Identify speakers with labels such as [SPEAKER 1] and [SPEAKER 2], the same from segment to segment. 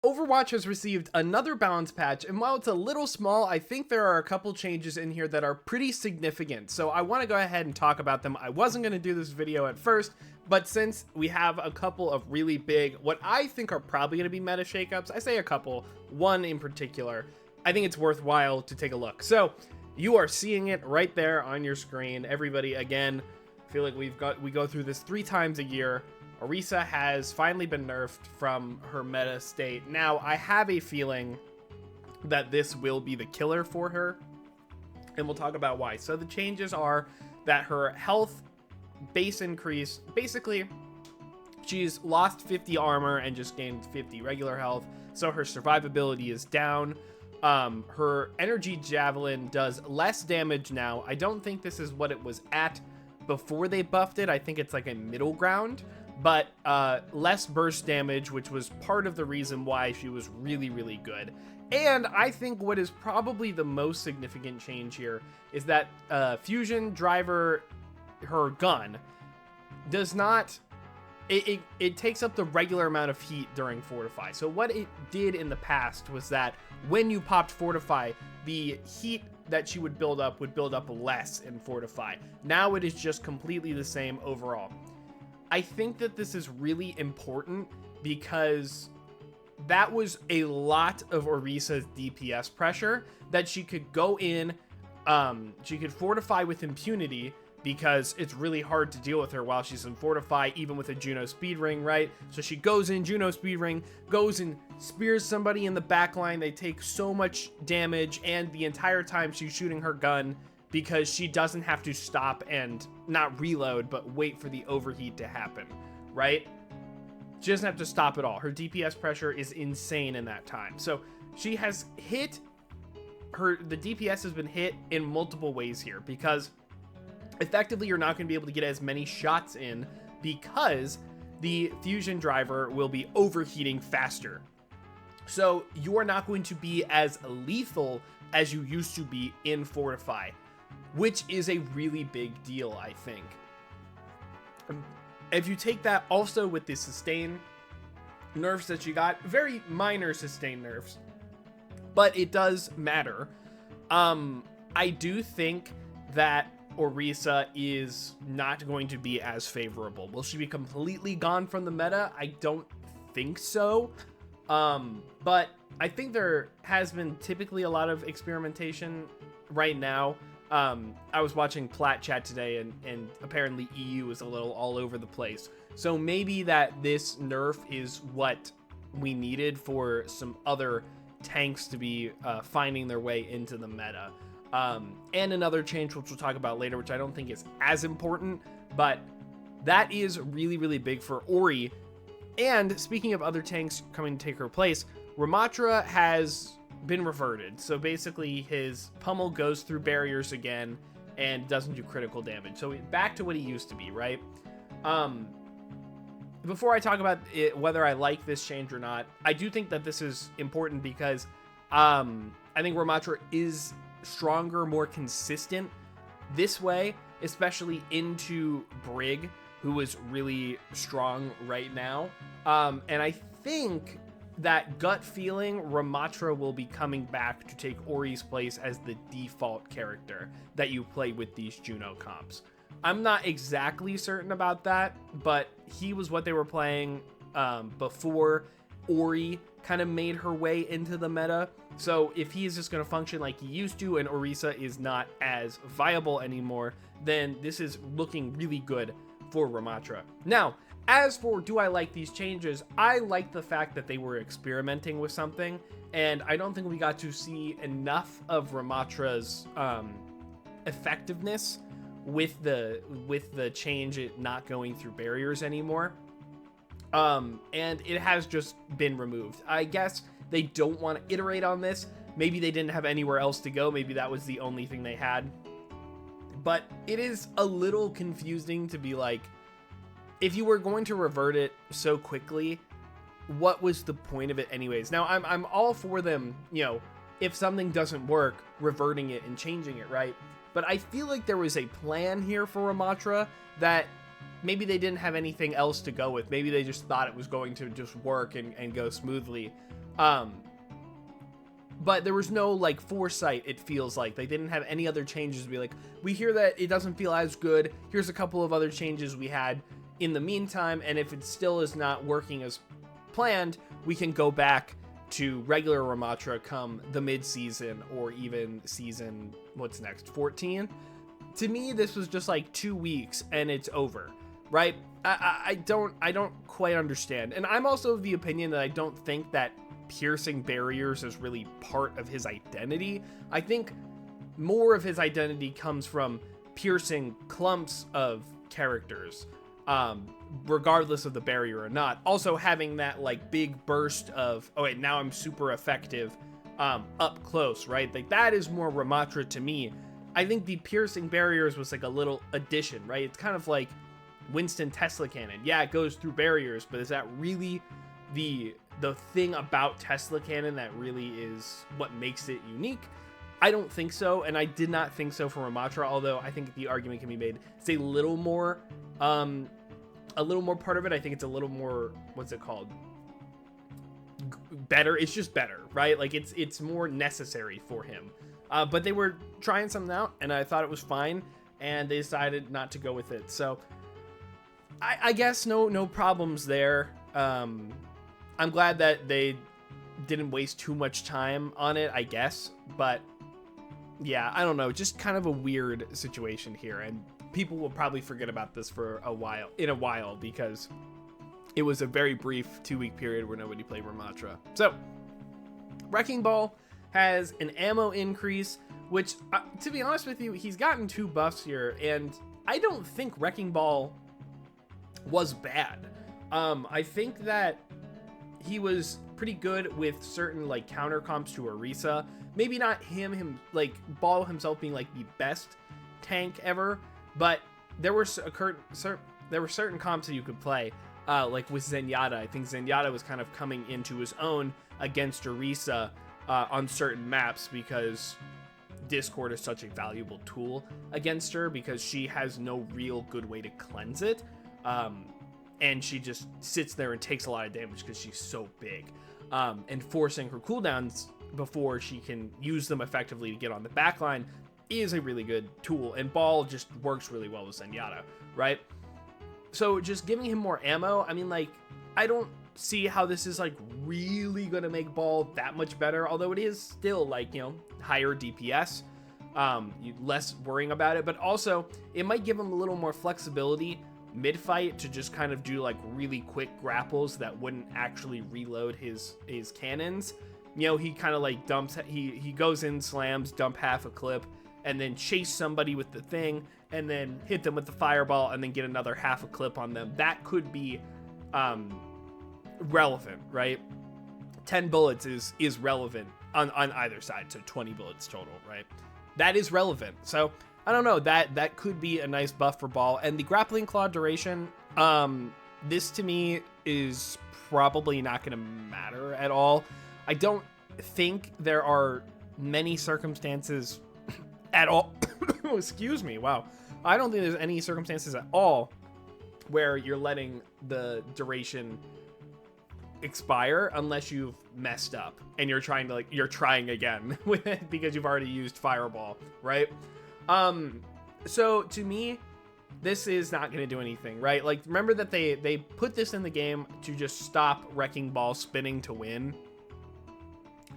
[SPEAKER 1] Overwatch has received another balance patch, and while it's a little small, I think there are a couple changes in here that are pretty significant. So I want to go ahead and talk about them. I wasn't going to do this video at first, but since we have a couple of really big, what I think are probably going to be meta shakeups, I say a couple, one in particular, I think it's worthwhile to take a look. So you are seeing it right there on your screen. Everybody, again, I feel like we go through this 3 times a year. Orisa has finally been nerfed from her meta state. Now, I have a feeling that this will be the killer for her, and we'll talk about why. So the changes are that her health base increase, basically, she's lost 50 armor and just gained 50 regular health, so her survivability is down. Her energy javelin does less damage now. I don't think this is what it was at before they buffed it. I think it's like a middle ground, but less burst damage, which was part of the reason why she was really, really good. And I think what is probably the most significant change here is that fusion driver, her gun, does not, it takes up the regular amount of heat during Fortify. So what it did in the past was that when you popped Fortify, the heat that she would build up less in Fortify. Now it is just completely the same overall. I think that this is really important because that was a lot of Orisa's DPS pressure that she could go in, she could Fortify with impunity because it's really hard to deal with her while she's in Fortify, even with a Juno speed ring, right? So she goes in, Juno speed ring, goes and spears somebody in the back line. They take so much damage, and the entire time she's shooting her gun because she doesn't have to stop and not reload, but wait for the overheat to happen, right? She doesn't have to stop at all. Her DPS pressure is insane in that time. So she has hit the DPS has been hit in multiple ways here because effectively you're not going to be able to get as many shots in because the fusion driver will be overheating faster. So you are not going to be as lethal as you used to be in Fortify, which is a really big deal, I think. If you take that also with the sustain nerfs that you got, very minor sustain nerfs, but it does matter. I do think that Orisa is not going to be as favorable. Will she be completely gone from the meta? I don't think so. But I think there has been typically a lot of experimentation right now. I was watching Plat chat today, and apparently EU is a little all over the place. So maybe that this nerf is what we needed for some other tanks to be finding their way into the meta. And another change, which we'll talk about later, which I don't think is as important, but that is really, really big for Ori. And speaking of other tanks coming to take her place, Ratra has been reverted. So basically his pummel goes through barriers again and doesn't do critical damage. So back to what he used to be, right? Before I talk about it, whether I like this change or not, I do think that this is important because I think Ratra is stronger, more consistent this way, especially into Brig, who is really strong right now. And I think that gut feeling, Ratra will be coming back to take Ori's place as the default character that you play with these Juno comps. I'm not exactly certain about that, but he was what they were playing before Ori kind of made her way into the meta. So if he is just going to function like he used to and Orisa is not as viable anymore, then this is looking really good for Ratra. Now, as for do I like these changes, I like the fact that they were experimenting with something, and I don't think we got to see enough of Ramatra's effectiveness with the change, it not going through barriers anymore. And it has just been removed. I guess they don't want to iterate on this. Maybe they didn't have anywhere else to go. Maybe that was the only thing they had. But it is a little confusing to be like, if you were going to revert it so quickly, what was the point of it anyways? Now, I'm all for them, you know, if something doesn't work, reverting it and changing it, right? But I feel like there was a plan here for Ratra that maybe they didn't have anything else to go with. Maybe they just thought it was going to just work and go smoothly. But there was no like foresight. It feels like they didn't have any other changes to be like, we hear that it doesn't feel as good, here's a couple of other changes we had in the meantime, and if it still is not working as planned, we can go back to regular Ramatra come the mid-season or even season, what's next, 14. To me, this was just like 2 weeks and it's over, right? I don't quite understand. And I'm also of the opinion that I don't think that piercing barriers is really part of his identity. I think more of his identity comes from piercing clumps of characters, regardless of the barrier or not. Also having that like big burst of, oh wait, now I'm super effective up close, right? Like that is more Ramatra to me. I think the piercing barriers was like a little addition, right? It's kind of like Winston Tesla cannon. Yeah, it goes through barriers, but is that really the thing about Tesla cannon that really is what makes it unique? I don't think so, and I did not think so for Ramatra, although I think the argument can be made it's a little more part of it. I think it's a little more, what's it called? Better. It's just better, right? Like it's more necessary for him. But they were trying something out, and I thought it was fine, and they decided not to go with it. So I guess no problems there. I'm glad that they didn't waste too much time on it, I guess. But yeah, I don't know. Just kind of a weird situation here, and people will probably forget about this for a while because it was a very brief 2-week period where nobody played Ramatra. So Wrecking Ball has an ammo increase, which to be honest with you, he's gotten 2 buffs here, and I don't think Wrecking Ball was bad. I think that he was pretty good with certain like counter comps to Orisa. Maybe not him like Ball himself being like the best tank ever, but there were certain comps that you could play, like with Zenyatta. I think Zenyatta was kind of coming into his own against Orisa on certain maps because Discord is such a valuable tool against her because she has no real good way to cleanse it. And she just sits there and takes a lot of damage because she's so big. And forcing her cooldowns before she can use them effectively to get on the backline is a really good tool. And Ball just works really well with Zenyatta, right? So just giving him more ammo, I mean, like, I don't see how this is, like, really going to make Ball that much better. Although it is still, like, you know, higher DPS. Less worrying about it. But also, it might give him a little more flexibility mid-fight to just kind of do like really quick grapples that wouldn't actually reload his cannons. You know, he kind of like dumps, he goes in, slams, dump half a clip, and then chase somebody with the thing, and then hit them with the fireball, and then get another half a clip on them. That could be relevant, right? 10 bullets is relevant on either side, so 20 bullets total, right? That is relevant. So I don't know, that could be a nice buff for Ball. And the grappling claw duration, this to me is probably not going to matter at all. I don't think there are many circumstances at all. Excuse me. Wow. I don't think there's any circumstances at all where you're letting the duration expire unless you've messed up and you're trying again with it because you've already used Fireball, right? So to me, this is not going to do anything, right? Like, remember that they put this in the game to just stop Wrecking Ball spinning to win.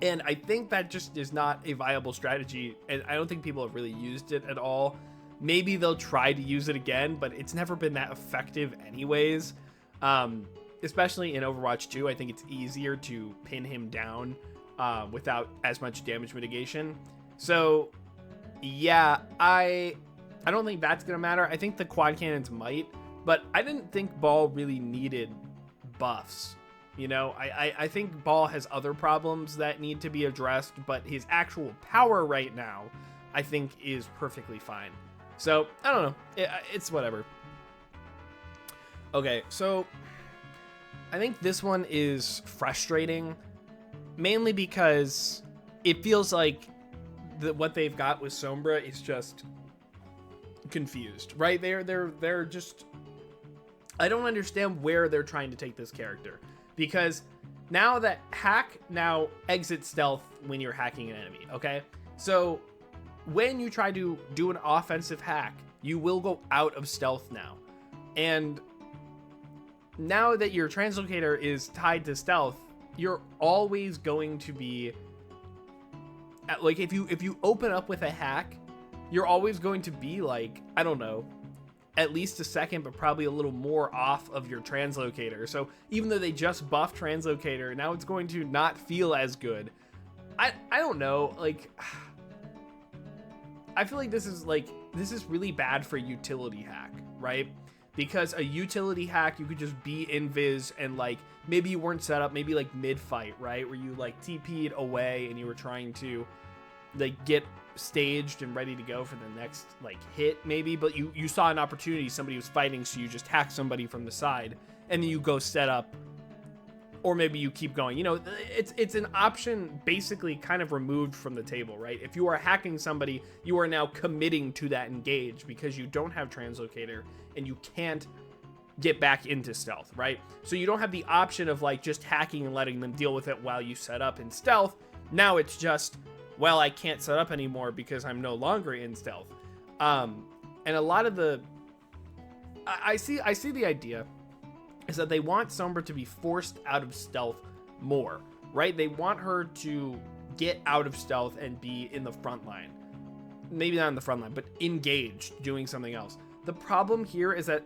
[SPEAKER 1] And I think that just is not a viable strategy. And I don't think people have really used it at all. Maybe they'll try to use it again, but it's never been that effective anyways. Especially in Overwatch 2, I think it's easier to pin him down without as much damage mitigation. So yeah, I don't think that's gonna matter. I think the quad cannons might, but I didn't think Ball really needed buffs. You know, I think Ball has other problems that need to be addressed, but his actual power right now, I think, is perfectly fine. So I don't know, it's whatever. Okay, so I think this one is frustrating, mainly because it feels like what they've got with Sombra is just confused, right? They're just, I don't understand where they're trying to take this character, because now that hack now exits stealth when you're hacking an enemy, okay? So when you try to do an offensive hack, you will go out of stealth now. And now that your translocator is tied to stealth, you're always going to be like, if you open up with a hack, you're always going to be like, I don't know, at least a second, but probably a little more off of your translocator. So even though they just buffed translocator, now it's going to not feel as good. I don't know, like, I feel like this is really bad for utility hack, right? Because a utility hack, you could just be invis and like, maybe you weren't set up, maybe like mid fight, right? Where you like TP'd away and you were trying to like get staged and ready to go for the next like hit maybe, but you saw an opportunity, somebody was fighting, so you just hack somebody from the side and then you go set up, or maybe you keep going. You know, it's an option basically kind of removed from the table, right? If you are hacking somebody, you are now committing to that engage because you don't have translocator and you can't get back into stealth, right? So you don't have the option of like just hacking and letting them deal with it while you set up in stealth. Now it's just, well, I can't set up anymore because I'm no longer in stealth. And a lot of the, I see the idea is that they want Sombra to be forced out of stealth more, right? They want her to get out of stealth and be in the front line. Maybe not in the front line, but engaged, doing something else. The problem here is that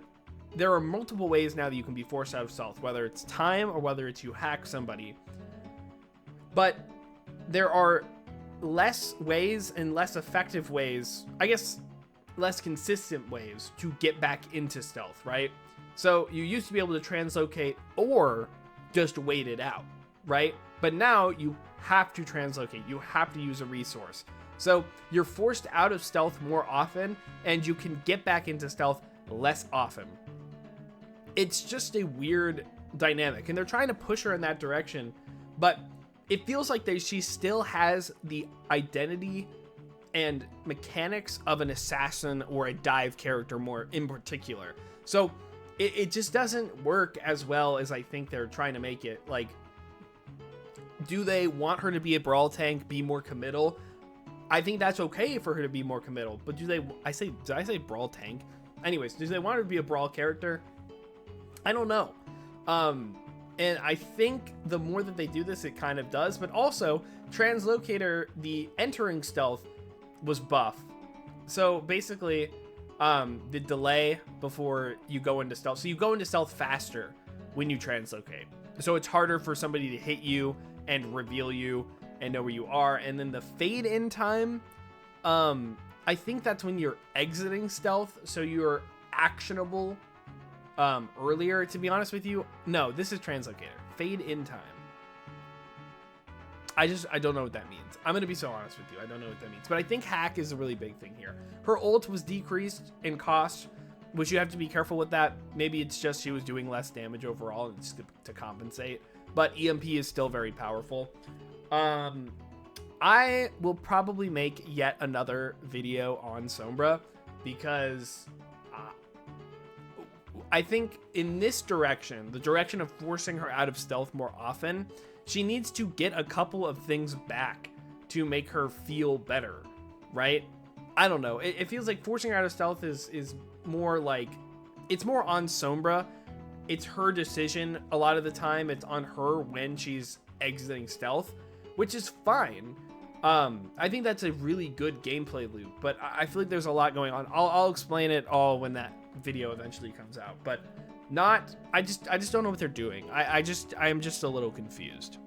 [SPEAKER 1] there are multiple ways now that you can be forced out of stealth, whether it's time or whether it's you hack somebody. But there are less ways and less effective ways, I guess less consistent ways to get back into stealth, right? So you used to be able to translocate or just wait it out, right? But now you have to translocate, you have to use a resource. So you're forced out of stealth more often and you can get back into stealth less often. It's just a weird dynamic and they're trying to push her in that direction, but it feels like she still has the identity and mechanics of an assassin or a dive character more in particular. So it just doesn't work as well as I think they're trying to make it. Like, do they want her to be a brawl tank, be more committal? I think that's okay for her to be more committal, but did I say brawl tank? Anyways, do they want her to be a brawl character? I don't know. And I think the more that they do this, it kind of does. But also, translocator, the entering stealth was buff. So basically, the delay before you go into stealth. So you go into stealth faster when you translocate. So it's harder for somebody to hit you and reveal you and know where you are. And then the fade in time, I think that's when you're exiting stealth. So you're actionable earlier, to be honest with you. No, this is translocator. Fade in time. I don't know what that means. I'm going to be so honest with you. I don't know what that means. But I think hack is a really big thing here. Her ult was decreased in cost, which you have to be careful with that. Maybe it's just she was doing less damage overall and just to compensate. But EMP is still very powerful. I will probably make yet another video on Sombra because I think in this direction, the direction of forcing her out of stealth more often, she needs to get a couple of things back to make her feel better, right? I don't know. It feels like forcing her out of stealth is more like, it's more on Sombra. It's her decision a lot of the time. It's on her when she's exiting stealth, which is fine. I think that's a really good gameplay loop, but I feel like there's a lot going on. I'll explain it all when that video eventually comes out, but I just don't know what they're doing. I am just a little confused.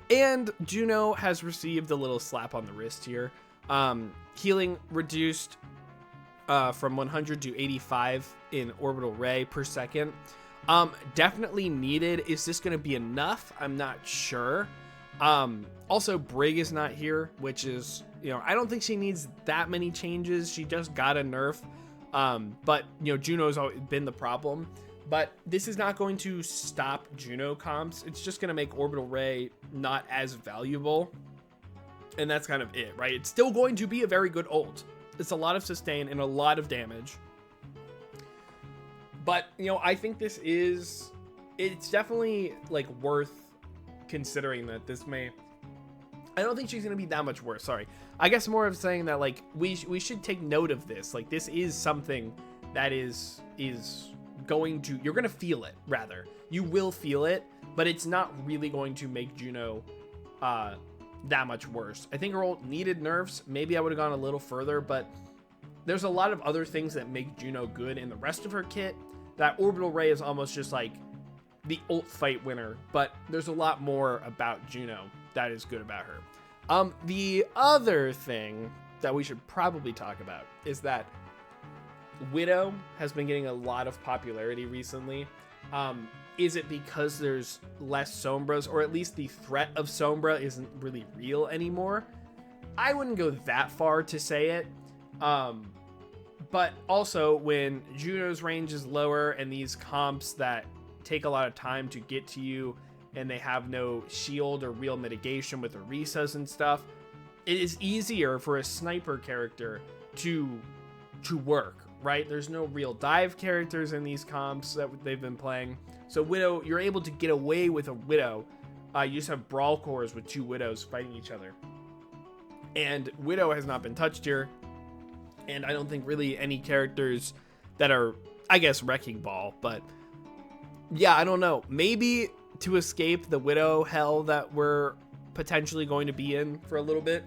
[SPEAKER 1] And Juno has received a little slap on the wrist here. Healing reduced from 100 to 85 in orbital ray per second. Definitely needed. Is this going to be enough? I'm not sure. Also, Brig is not here, which is, I don't think she needs that many changes. She just got a nerf. But, Juno's always been the problem. But this is not going to stop Juno comps. It's just going to make orbital ray not as valuable. And that's kind of it, right? It's still going to be a very good ult. It's a lot of sustain and a lot of damage. But, I think this is it's definitely like worth considering that this may, I don't think she's gonna be that much worse. Sorry, I guess more of saying that like we should take note of this. Like this is something that is going to, you're gonna feel it. Rather, you will feel it, but it's not really going to make Juno that much worse. I think her ult needed nerfs. Maybe I would have gone a little further, but there's a lot of other things that make Juno good in the rest of her kit. That orbital ray is almost just like the ult fight winner, but there's a lot more about Juno that is good about her. The other thing that we should probably talk about is that Widow has been getting a lot of popularity recently. Is it because there's less Sombras, or at least the threat of Sombra isn't really real anymore? I wouldn't go that far to say it. But also when Juno's range is lower and these comps that take a lot of time to get to you and they have no shield or real mitigation with Orisas and stuff, it is easier for a sniper character to work, right? There's no real dive characters in these comps that they've been playing. So Widow, you're able to get away with a Widow. You just have brawl cores with two Widows fighting each other. And Widow has not been touched here. And I don't think really any characters that are, I guess, Wrecking Ball. But yeah, I don't know. Maybe to escape the Widow hell that we're potentially going to be in for a little bit,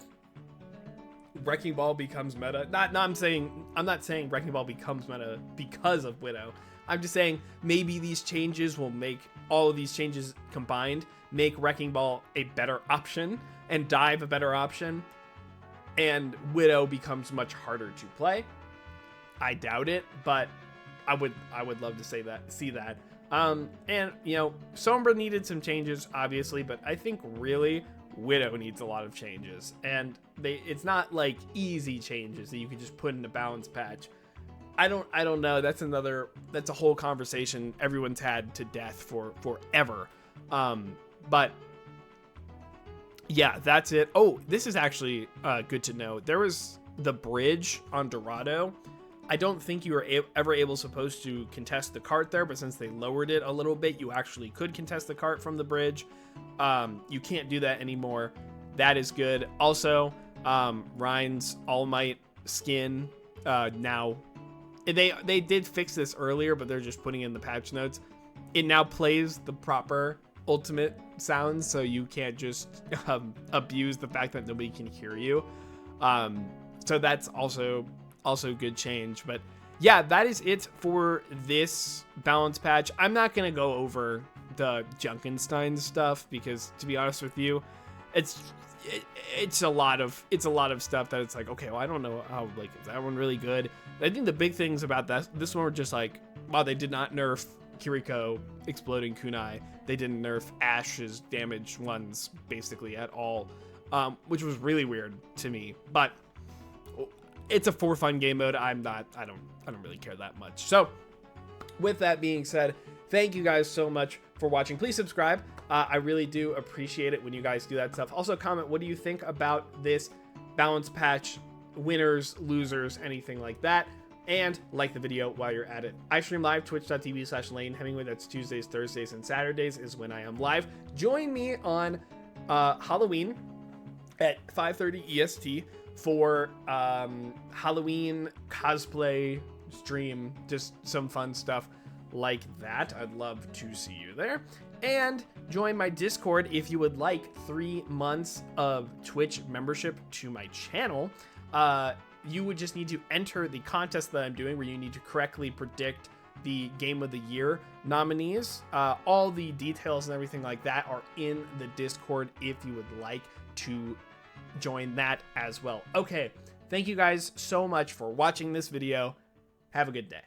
[SPEAKER 1] Wrecking Ball becomes meta. I'm not saying Wrecking Ball becomes meta because of Widow. I'm just saying maybe these changes will make, all of these changes combined, make Wrecking Ball a better option and Dive a better option, and Widow becomes much harder to play. I doubt it, but I would love to see that. And you know, Sombra needed some changes, obviously, but I think really Widow needs a lot of changes, and it's not like easy changes that you can just put in a balance patch. I don't know. That's a whole conversation everyone's had to death for forever. But yeah, that's it. Oh, this is actually good to know. There was the bridge on Dorado. I don't think you were ever supposed to contest the cart there, but since they lowered it a little bit, you actually could contest the cart from the bridge. You can't do that anymore. That is good. Also, Ryan's All Might skin now, they did fix this earlier, but they're just putting in the patch notes. It now plays the proper ultimate sounds, so you can't just abuse the fact that nobody can hear you. So that's also good change. But yeah, that is it for this balance patch. I'm not gonna go over the Junkenstein stuff because, to be honest with you, it's a lot of stuff that it's like, okay, well, I don't know how, like, is that one really good? I think the big things about this one were just like, wow, they did not nerf Kiriko exploding kunai. They didn't nerf Ash's damage ones basically at all, which was really weird to me. But it's a for fun game mode. I don't really care that much. So with that being said, thank you guys so much for watching. Please subscribe. I really do appreciate it when you guys do that stuff. Also comment, what do you think about this balance patch? Winners, losers, anything like that. And like the video while you're at it. I stream live, twitch.tv/Lane Hemingway. That's Tuesdays, Thursdays, and Saturdays is when I am live. Join me on Halloween at 5:30 EST for Halloween cosplay stream, just some fun stuff like that. I'd love to see you there. And join my Discord if you would like 3 months of Twitch membership to my channel. You would just need to enter the contest that I'm doing, where you need to correctly predict the Game of the Year nominees. All the details and everything like that are in the Discord if you would like to join that as well. Okay, thank you guys so much for watching this video. Have a good day.